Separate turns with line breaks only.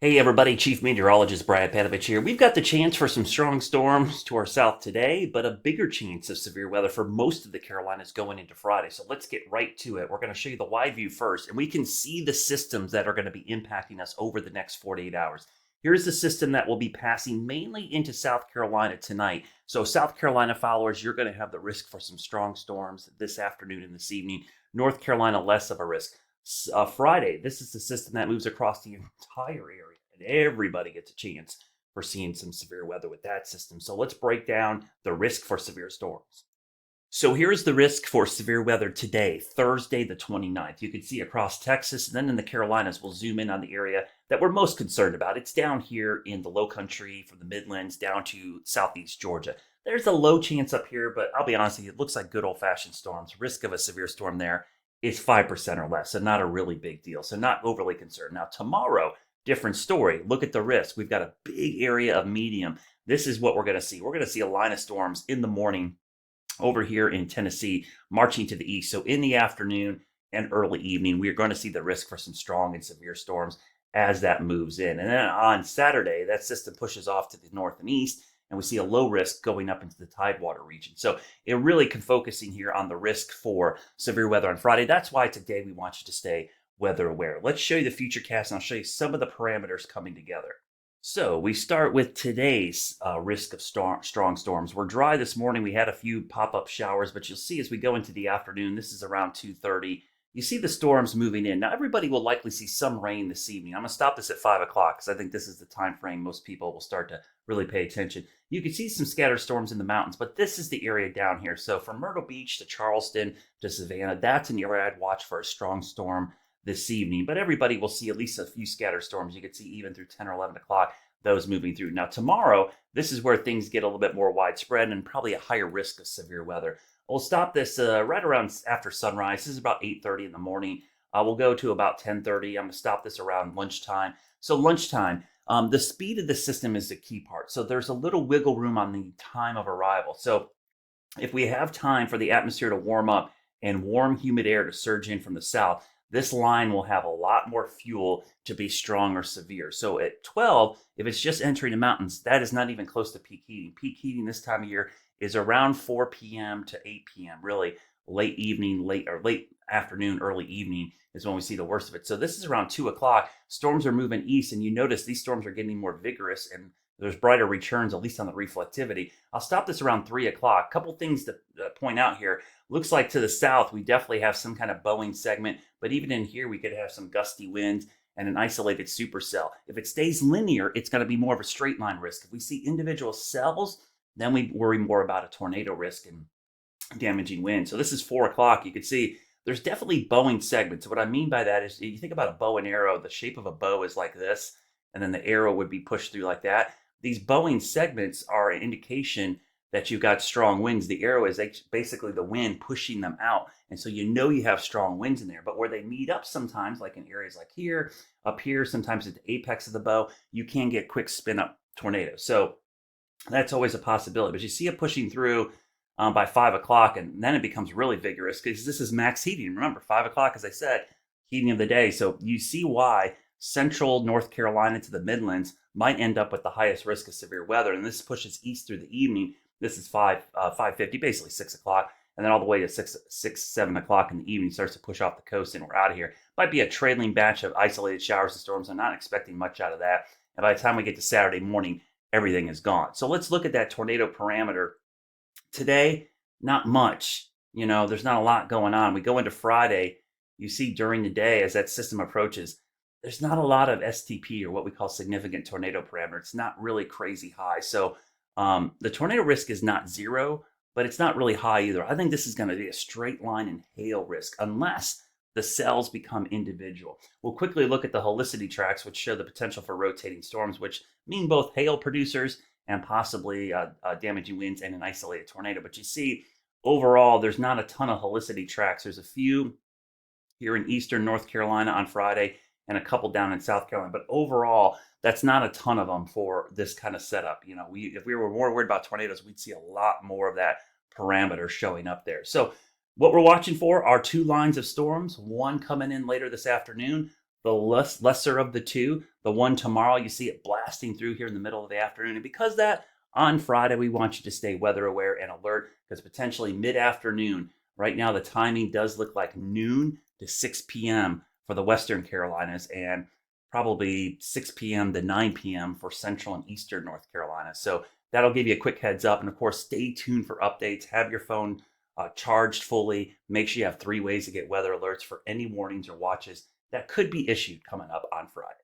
Hey everybody, Chief Meteorologist Brad Panovich here. We've got the chance for some strong storms to our south today, but a bigger chance of severe weather for most of the Carolinas going into Friday. So let's get right to it. We're going to show you the wide view first, and we can see the systems that are going to be impacting us over the next 48 hours. Here's the system that will be passing mainly into South Carolina tonight. So South Carolina followers, you're going to have the risk for some strong storms this afternoon and this evening. North Carolina, less of a risk. Friday, this is the system that moves across the entire area, and everybody gets a chance for seeing some severe weather with that system. So let's break down the risk for severe storms. So here's the risk for severe weather today, Thursday the 29th. You can see across Texas, and then in the Carolinas, we'll zoom in on the area that we're most concerned about. It's down here in the low country from the Midlands down to southeast Georgia. There's a low chance up here, but I'll be honest with you, it looks like good old-fashioned storms. Risk of a severe storm there is 5% or less, so not a really big deal. So not overly concerned. Now tomorrow, different story. Look at the risk. We've got a big area of medium. This is what we're going to see. We're going to see a line of storms in the morning over here in Tennessee, marching to the east. So in the afternoon and early evening, we are going to see the risk for some strong and severe storms as that moves in. And then on Saturday, that system pushes off to the north and east, and we see a low risk going up into the Tidewater region. So it really can focusing here on the risk for severe weather on Friday. That's why today we want you to stay weather aware. Let's show you the Futurecast, and I'll show you some of the parameters coming together. So we start with today's risk of strong storms. We're dry this morning. We had a few pop-up showers, but you'll see as we go into the afternoon, this is around 2:30. You see the storms moving in. Now everybody will likely see some rain this evening. I'm going to stop this at 5 o'clock because I think this is the time frame most people will start to really pay attention. You can see some scattered storms in the mountains, but this is the area down here. So from Myrtle Beach to Charleston to Savannah, that's an area I'd watch for a strong storm this evening. But everybody will see at least a few scattered storms. You can see even through 10 or 11 o'clock, those moving through. Now tomorrow, this is where things get a little bit more widespread and probably a higher risk of severe weather. We'll stop this right around after sunrise. This is about 8:30 in the morning. We'll go to about 10:30. I'm going to stop this around lunchtime. So lunchtime, the speed of the system is the key part. So there's a little wiggle room on the time of arrival. So if we have time for the atmosphere to warm up and warm, humid air to surge in from the south, this line will have a lot more fuel to be strong or severe. So at 12, if it's just entering the mountains, that is not even close to peak heating. Peak heating this time of year is around 4 p.m. to 8 p.m. Really late evening, late afternoon, early evening is when we see the worst of it. So this is around 2 o'clock. Storms are moving east, and you notice these storms are getting more vigorous and there's brighter returns, at least on the reflectivity. I'll stop this around 3 o'clock. A couple things to point out here. Looks like to the south, we definitely have some kind of bowing segment, but even in here, we could have some gusty winds and an isolated supercell. If it stays linear, it's going to be more of a straight line risk. If we see individual cells, then we worry more about a tornado risk and damaging wind. So this is 4 o'clock. You can see there's definitely bowing segments. So what I mean by that is you think about a bow and arrow, the shape of a bow is like this, and then the arrow would be pushed through like that. These bowing segments are an indication that you've got strong winds. The arrow is basically the wind pushing them out. And so you know you have strong winds in there. But where they meet up sometimes, like in areas like here, up here, sometimes at the apex of the bow, you can get quick spin up tornadoes. So that's always a possibility. But you see it pushing through by 5 o'clock, and then it becomes really vigorous because this is max heating. Remember, 5 o'clock, as I said, heating of the day. So you see why central North Carolina to the Midlands might end up with the highest risk of severe weather. And this pushes east through the evening. This is 5:50, basically 6 o'clock, and then all the way to 7 o'clock in the evening starts to push off the coast, and we're out of here. Might be a trailing batch of isolated showers and storms. I'm not expecting much out of that. And by the time we get to Saturday morning, everything is gone. So let's look at that tornado parameter. Today, not much. There's not a lot going on. We go into Friday, you see during the day as that system approaches, there's not a lot of STP, or what we call significant tornado parameter. It's not really crazy high. So the tornado risk is not zero, but it's not really high either. I think this is going to be a straight line in hail risk unless the cells become individual. We'll quickly look at the helicity tracks, which show the potential for rotating storms, which mean both hail producers and possibly damaging winds and an isolated tornado. But you see, overall, there's not a ton of helicity tracks. There's a few here in eastern North Carolina on Friday and a couple down in South Carolina. But overall, that's not a ton of them for this kind of setup. If we were more worried about tornadoes, we'd see a lot more of that parameter showing up there. So what we're watching for are two lines of storms, one coming in later this afternoon, the lesser of the two. The one tomorrow, you see it blasting through here in the middle of the afternoon. And because of that, on Friday, we want you to stay weather aware and alert because potentially mid-afternoon, right now the timing does look like noon to 6 p.m. for the Western Carolinas and probably 6 p.m. to 9 p.m. for Central and Eastern North Carolina. So that'll give you a quick heads up. And of course, stay tuned for updates. Have your phone charged fully. Make sure you have 3 ways to get weather alerts for any warnings or watches that could be issued coming up on Friday.